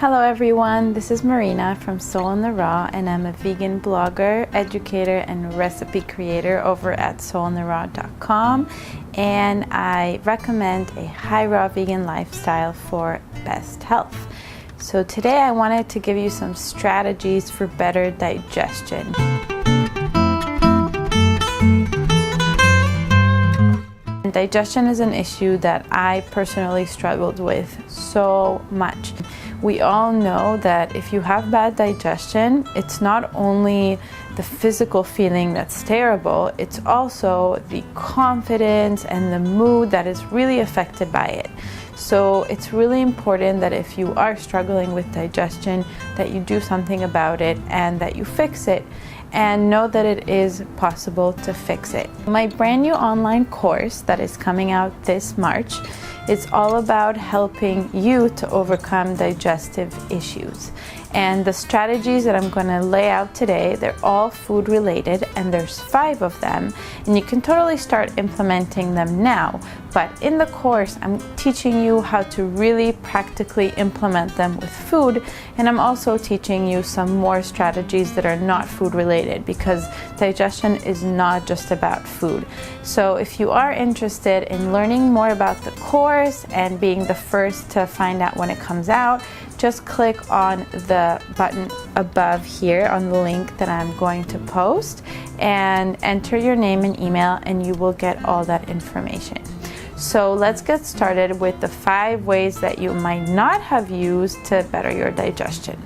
Hello everyone, this is Marina from Soul on the Raw, and I'm a vegan blogger, educator, and recipe creator over at soulonthe.raw.com, and I recommend a high raw vegan lifestyle for best health. So today I wanted to give you some strategies for better digestion. Digestion is an issue that I personally struggled with so much. We all know that if you have bad digestion, it's not only the physical feeling that's terrible, it's also the confidence and the mood that is really affected by it. So it's really important that if you are struggling with digestion, that you do something about it and that you fix it, and know that it is possible to fix it. My brand new online course that is coming out this March is all about helping you to overcome digestive issues. And the strategies that I'm going to lay out today, they're all food related, and there's 5 of them, and you can totally start implementing them now. But in the course, I'm teaching you how to really practically implement them with food, and I'm also teaching you some more strategies that are not food related, because digestion is not just about food. So if you are interested in learning more about the course and being the first to find out when it comes out, just click on the button above here on the link that I'm going to post and enter your name and email, and you will get all that information. So let's get started with the 5 ways that you might not have used to better your digestion.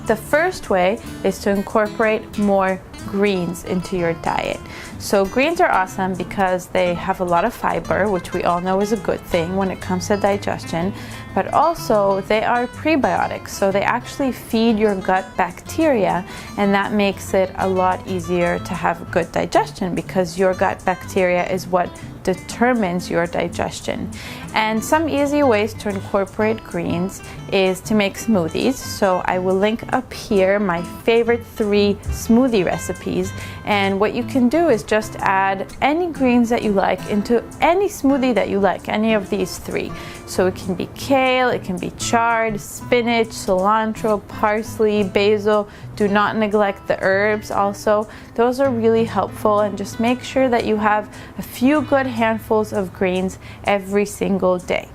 The first way is to incorporate more greens into your diet. So greens are awesome because they have a lot of fiber, which we all know is a good thing when it comes to digestion, but also they are prebiotics, so they actually feed your gut bacteria, and that makes it a lot easier to have good digestion because your gut bacteria is what determines your digestion. And some easy ways to incorporate greens is to make smoothies. So I will link up here my favorite 3 smoothie recipes, and what you can do is just add any greens that you like into any smoothie that you like, any of these 3. So it can be kale, it can be chard, spinach, cilantro, parsley, basil. Do not neglect the herbs also. Those are really helpful, and just make sure that you have a few good handfuls of greens every single day.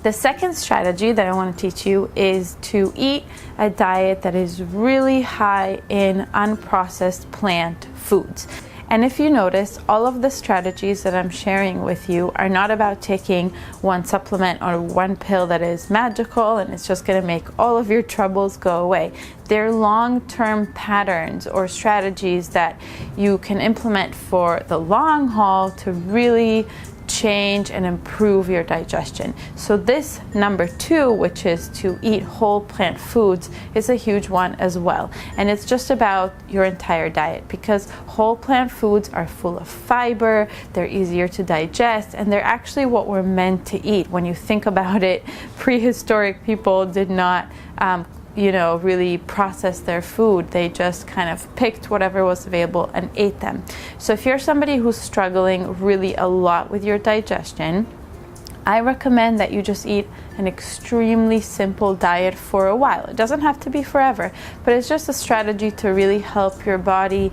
The second strategy that I want to teach you is to eat a diet that is really high in unprocessed plant foods. And if you notice, all of the strategies that I'm sharing with you are not about taking one supplement or one pill that is magical and it's just going to make all of your troubles go away. They're long-term patterns or strategies that you can implement for the long haul to really change and improve your digestion. So this number 2, which is to eat whole plant foods, is a huge one as well. And it's just about your entire diet, because whole plant foods are full of fiber, they're easier to digest, and they're actually what we're meant to eat. When you think about it, prehistoric people did not really process their food. They just kind of picked whatever was available and ate them. So if you're somebody who's struggling really a lot with your digestion, I recommend that you just eat an extremely simple diet for a while. It doesn't have to be forever, but it's just a strategy to really help your body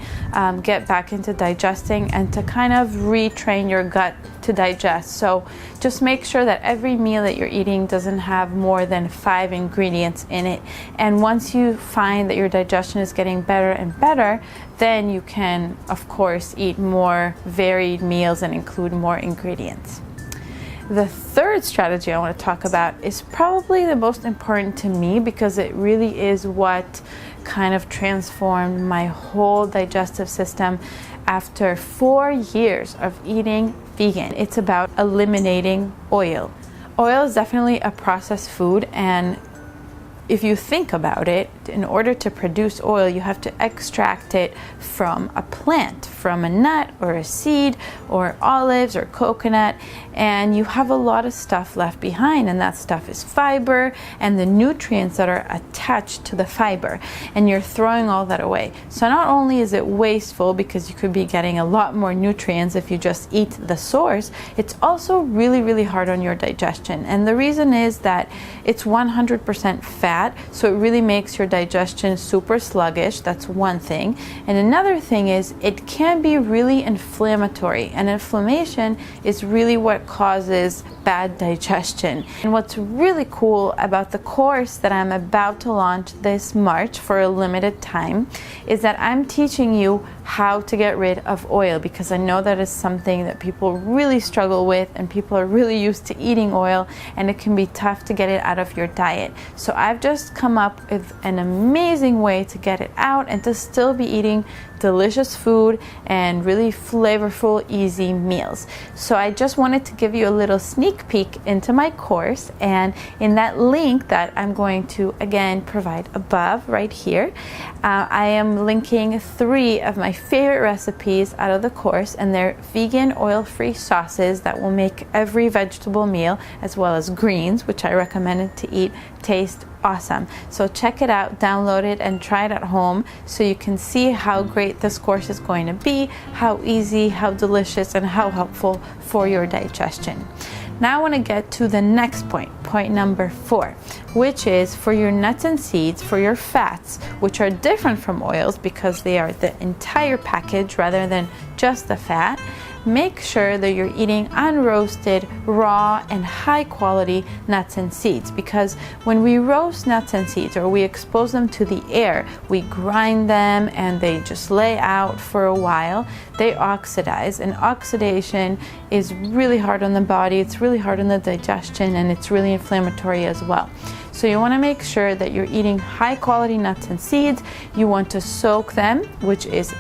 get back into digesting and to kind of retrain your gut to digest. So just make sure that every meal that you're eating doesn't have more than 5 ingredients in it. And once you find that your digestion is getting better and better, then you can, of course, eat more varied meals and include more ingredients. The third strategy I want to talk about is probably the most important to me, because it really is what kind of transformed my whole digestive system after 4 years of eating vegan. It's about eliminating oil. Oil is definitely a processed food, and if you think about it, in order to produce oil, you have to extract it from a plant, from a nut or a seed or olives or coconut, and you have a lot of stuff left behind, and that stuff is fiber and the nutrients that are attached to the fiber, and you're throwing all that away. So not only is it wasteful because you could be getting a lot more nutrients if you just eat the source, it's also really, really hard on your digestion. And the reason is that it's 100% fat, so it really makes your digestion super sluggish. That's one thing. And another thing is it can be really inflammatory, and inflammation is really what causes bad digestion. And what's really cool about the course that I'm about to launch this March for a limited time is that I'm teaching you how to get rid of oil, because I know that is something that people really struggle with, and people are really used to eating oil, and it can be tough to get it out of your diet. So I've just come up with an amazing way to get it out and to still be eating delicious food and really flavorful, easy meals. So I just wanted to give you a little sneak peek into my course, and in that link that I'm going to again provide above right here, I am linking 3 of my favorite recipes out of the course, and they're vegan oil-free sauces that will make every vegetable meal, as well as greens, which I recommended to eat, taste awesome. So check it out, download it, and try it at home so you can see how great this course is going to be, how easy, how delicious, and how helpful for your digestion. Now I want to get to the next point number 4, which is for your nuts and seeds, for your fats, which are different from oils because they are the entire package rather than just the fat. Make sure that you're eating unroasted, raw, and high quality nuts and seeds, because when we roast nuts and seeds or we expose them to the air, we grind them and they just lay out for a while, they oxidize, and oxidation is really hard on the body, it's really hard on the digestion, and it's really inflammatory as well. So you want to make sure that you're eating high quality nuts and seeds. You want to soak them, which is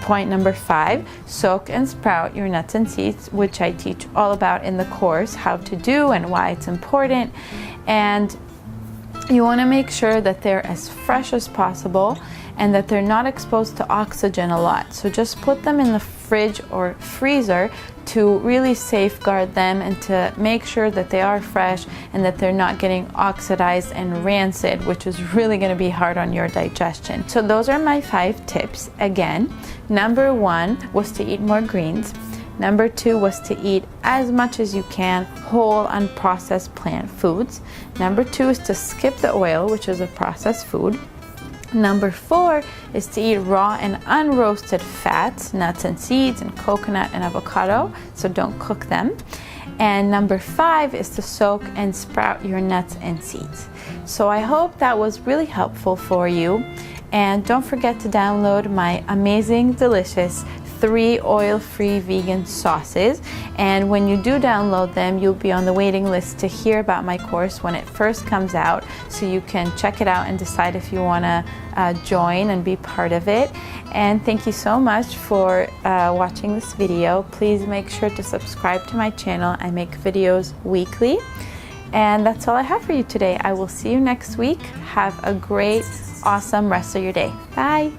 point number 5. Soak and sprout your nuts and seeds, which I teach all about in the course, how to do and why it's important. And you want to make sure that they're as fresh as possible and that they're not exposed to oxygen a lot. So just put them in the fridge or freezer to really safeguard them and to make sure that they are fresh and that they're not getting oxidized and rancid, which is really going to be hard on your digestion. So those are my 5 tips. Again, number 1 was to eat more greens. Number 2 was to eat as much as you can whole unprocessed plant foods. Number 2 is to skip the oil, which is a processed food. Number 4 is to eat raw and unroasted fats, nuts and seeds, and coconut and avocado, so don't cook them. And number 5 is to soak and sprout your nuts and seeds. So I hope that was really helpful for you. And don't forget to download my amazing, delicious 3 oil-free vegan sauces, and when you do download them, you'll be on the waiting list to hear about my course when it first comes out, so you can check it out and decide if you want to join and be part of it. And thank you so much for watching this video. Please make sure to subscribe to my channel. I make videos weekly, and that's all I have for you today. I will see you next week. Have a great, awesome rest of your day. Bye.